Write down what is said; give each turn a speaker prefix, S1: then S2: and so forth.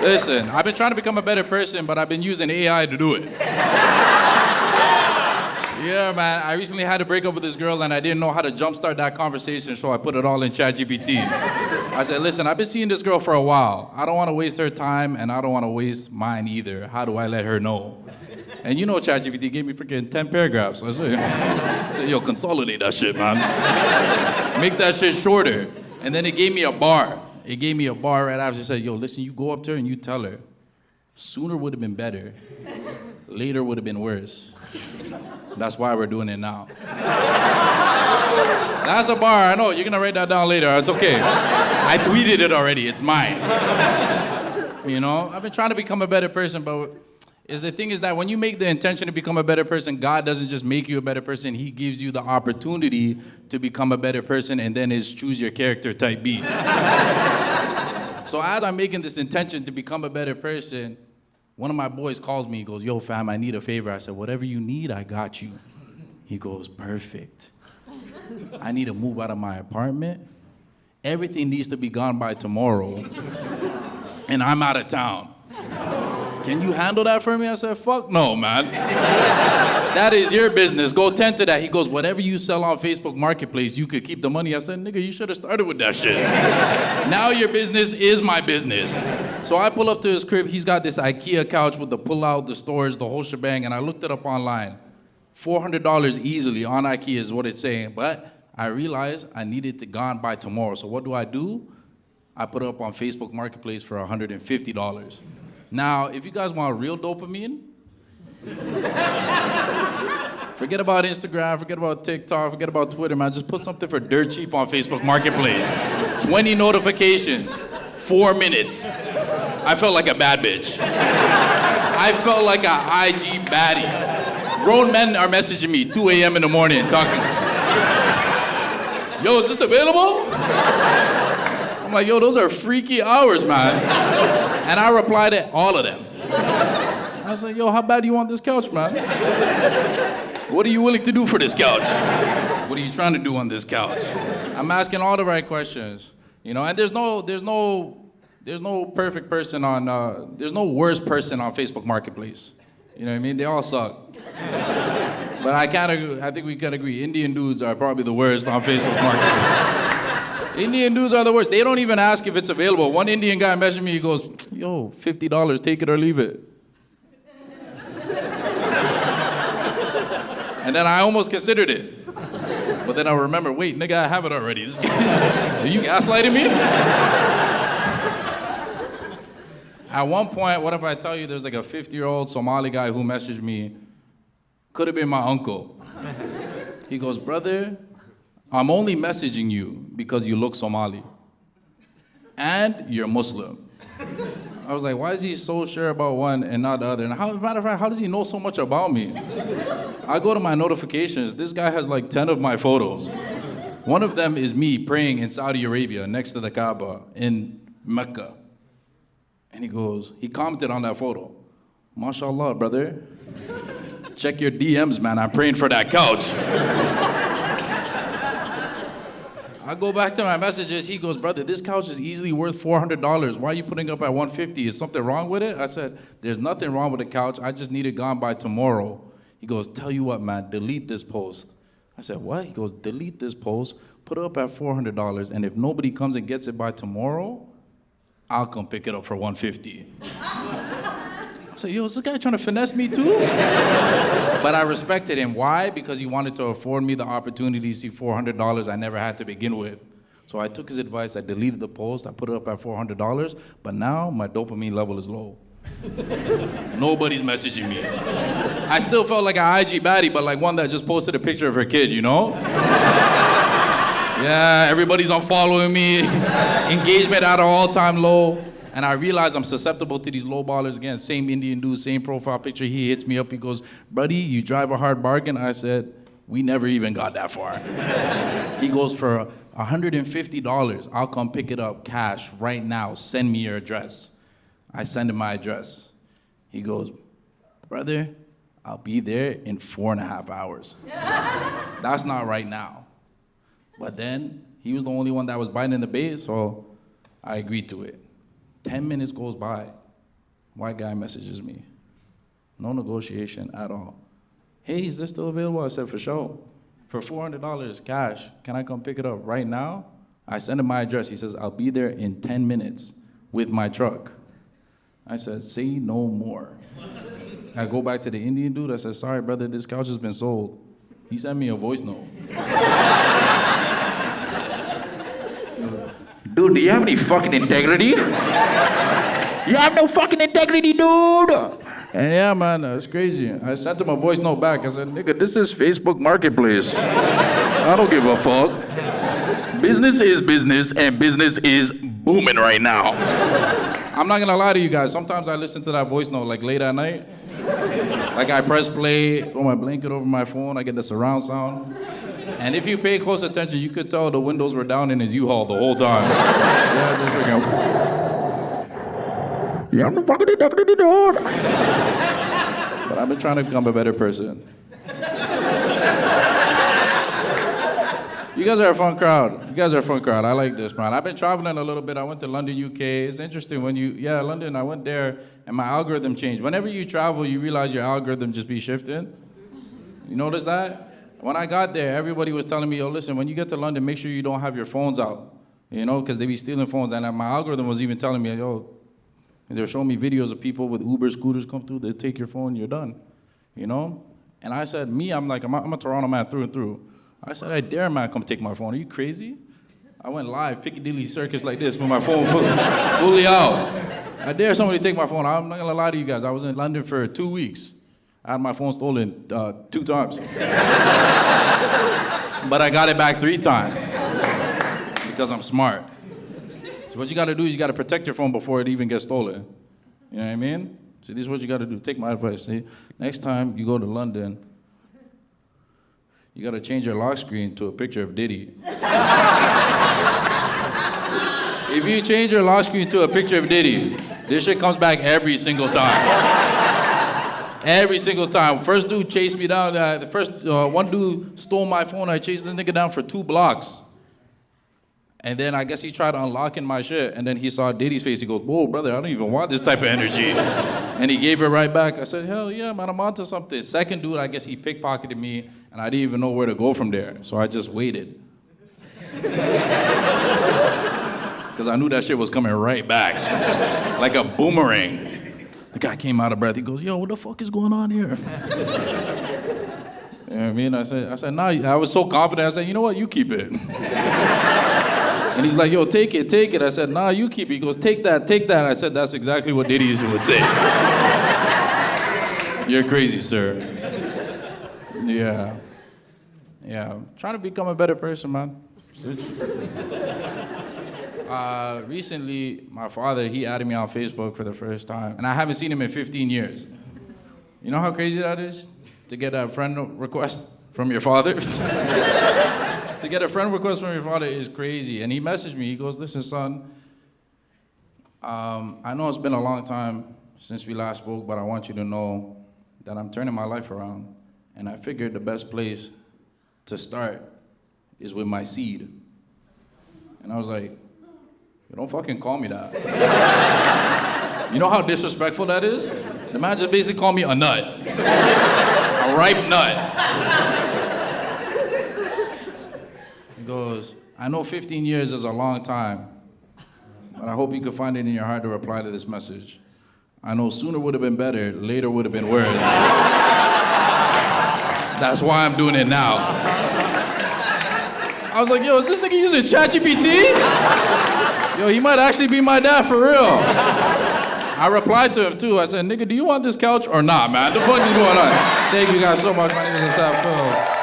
S1: Listen, I've been trying to become a better person, but I've been using AI to do it. Yeah, man, I recently had to break up with this girl and I didn't know how to jumpstart that conversation, so I put it all in ChatGPT. I said, listen, I've been seeing this girl for a while. I don't want to waste her time and I don't want to waste mine either. How do I let her know? And you know ChatGPT gave me freaking 10 paragraphs. I said, yo, consolidate that shit, man. Make that shit shorter. And then it gave me a bar. It gave me a bar right after. It said, yo, listen, you go up to her and you tell her, sooner would have been better, later would have been worse. That's why we're doing it now. That's a bar, I know, you're gonna write that down later, it's okay. I tweeted it already, it's mine. You know, I've been trying to become a better person, but the thing is that when you make the intention to become a better person, God doesn't just make you a better person, he gives you the opportunity to become a better person, and then is choose your character type B. So as I'm making this intention to become a better person, one of my boys calls me, he goes, yo fam, I need a favor. I said, whatever you need, I got you. He goes, perfect. I need to move out of my apartment. Everything needs to be gone by tomorrow, and I'm out of town. Can you handle that for me? I said, fuck no, man. That is your business. Go tend to that. He goes, whatever you sell on Facebook Marketplace, you could keep the money. I said, nigga, you should have started with that shit. Now your business is my business. So I pull up to his crib. He's got this IKEA couch with the pull-out, the storage, the whole shebang, and I looked it up online. $400 easily on IKEA is what it's saying, but I realized I needed it gone by tomorrow. So what do? I put it up on Facebook Marketplace for $150. Now, if you guys want real dopamine, forget about Instagram, forget about TikTok, forget about Twitter, man. Just put something for dirt cheap on Facebook Marketplace. 20 notifications, 4 minutes. I felt like a bad bitch. I felt like an IG baddie. Grown men are messaging me 2 a.m. in the morning talking, yo, is this available? I'm like, yo, those are freaky hours, man. And I replied to all of them. I was like, yo, how bad do you want this couch, man? What are you willing to do for this couch? What are you trying to do on this couch? I'm asking all the right questions, you know, and there's no perfect person on, there's no worst person on Facebook Marketplace. You know what I mean? They all suck. But I think we can agree, Indian dudes are probably the worst on Facebook Marketplace. Indian dudes are the worst. They don't even ask if it's available. One Indian guy messaged me, he goes, yo, $50, take it or leave it. And then I almost considered it. But then I remember, wait, nigga, I have it already. This guy's, are you gaslighting me? At one point, what if I tell you there's like a 50-year-old Somali guy who messaged me, could have been my uncle. He goes, brother, I'm only messaging you because you look Somali. And you're Muslim. I was like, why is he so sure about one and not the other? And matter of fact, how does he know so much about me? I go to my notifications. This guy has like 10 of my photos. One of them is me praying in Saudi Arabia next to the Kaaba in Mecca. And he commented on that photo. MashaAllah, brother. Check your DMs, man. I'm praying for that couch. I go back to my messages. He goes, brother, this couch is easily worth $400. Why are you putting it up at $150? Is something wrong with it? I said, there's nothing wrong with the couch. I just need it gone by tomorrow. He goes, tell you what, man, delete this post. I said, what? He goes, delete this post, put it up at $400, and if nobody comes and gets it by tomorrow, I'll come pick it up for $150. I said, yo, is this guy trying to finesse me too? But I respected him. Why? Because he wanted to afford me the opportunity to see $400 I never had to begin with. So I took his advice, I deleted the post, I put it up at $400, but now my dopamine level is low. Nobody's messaging me. I still felt like an IG baddie, but like one that just posted a picture of her kid, you know? Yeah, everybody's unfollowing me. Engagement at an all-time low. And I realize I'm susceptible to these low ballers again. Same Indian dude, same profile picture. He hits me up, he goes, buddy, you drive a hard bargain? I said, we never even got that far. He goes, for $150, I'll come pick it up cash right now. Send me your address. I send him my address. He goes, brother, I'll be there in 4.5 hours. That's not right now. But then, he was the only one that was biting the bait, so I agreed to it. 10 minutes goes by. white guy messages me. No negotiation at all. Hey, is this still available? I said, for sure. For $400 cash, can I come pick it up right now? I sent him my address. He says, I'll be there in 10 minutes with my truck. I said, say no more. I go back to the Indian dude. I said, sorry, brother, this couch has been sold. He sent me a voice note. Dude, do you have any fucking integrity? You have no fucking integrity, dude! And yeah, man, it's crazy. I sent him a voice note back. I said, nigga, this is Facebook Marketplace. I don't give a fuck. Business is business, and business is booming right now. I'm not gonna lie to you guys. Sometimes I listen to that voice note like late at night. Like I press play, throw my blanket over my phone, I get the surround sound. And if you pay close attention, you could tell the windows were down in his U-Haul the whole time. Yeah, just freaking. Yeah, I'm the fucking deputy dog. But I've been trying to become a better person. You guys are a fun crowd. You guys are a fun crowd. I like this, man. I've been traveling a little bit. I went to London, UK. It's interesting when London, I went there and my algorithm changed. Whenever you travel, you realize your algorithm just be shifting. You notice that? When I got there, everybody was telling me, yo, listen, when you get to London, make sure you don't have your phones out, you know, because they be stealing phones. And my algorithm was even telling me, yo, they're showing me videos of people with Uber scooters come through, they take your phone, you're done, you know? And I said, I'm a Toronto man through and through. I said, I dare man come take my phone. Are you crazy? I went live, Piccadilly Circus like this with my phone fully out. I dare somebody take my phone. I'm not gonna lie to you guys. I was in London for 2 weeks. I had my phone stolen 2 times. But I got it back 3 times because I'm smart. So what you gotta do is you gotta protect your phone before it even gets stolen. You know what I mean? So this is what you gotta do. Take my advice. See? Next time you go to London, you gotta change your lock screen to a picture of Diddy. If you change your lock screen to a picture of Diddy, this shit comes back every single time. Every single time. First dude chased me down. One dude stole my phone. I chased this nigga down for 2 blocks. And then I guess he tried unlocking my shit. And then he saw Diddy's face. He goes, whoa, brother, I don't even want this type of energy. And he gave it right back. I said, hell yeah, man, I'm onto something. Second dude, I guess he pickpocketed me. And I didn't even know where to go from there. So I just waited. Because I knew that shit was coming right back. Like a boomerang. The guy came out of breath. He goes, yo, what the fuck is going on here? You know what I mean? I said, nah, I was so confident. I said, you know what? You keep it. And he's like, yo, take it. I said, nah, you keep it. He goes, take that. I said, that's exactly what Diddy would say. You're crazy, sir. Yeah. Trying to become a better person, man. Recently, my father, he added me on Facebook for the first time, and I haven't seen him in 15 years. You know how crazy that is? To get a friend request from your father? To get a friend request from your father is crazy. And he messaged me, he goes, listen, son, I know it's been a long time since we last spoke, but I want you to know that I'm turning my life around, and I figured the best place to start is with my seed. And I was like, don't fucking call me that. You know how disrespectful that is? The man just basically called me a nut. A ripe nut. He goes, I know 15 years is a long time, but I hope you could find it in your heart to reply to this message. I know sooner would have been better, later would have been worse. That's why I'm doing it now. I was like, yo, is this nigga using ChatGPT? Yo, he might actually be my dad for real. I replied to him too. I said, nigga, do you want this couch or not, man? The fuck is going on? Thank you guys so much. My name is Hassan Phills.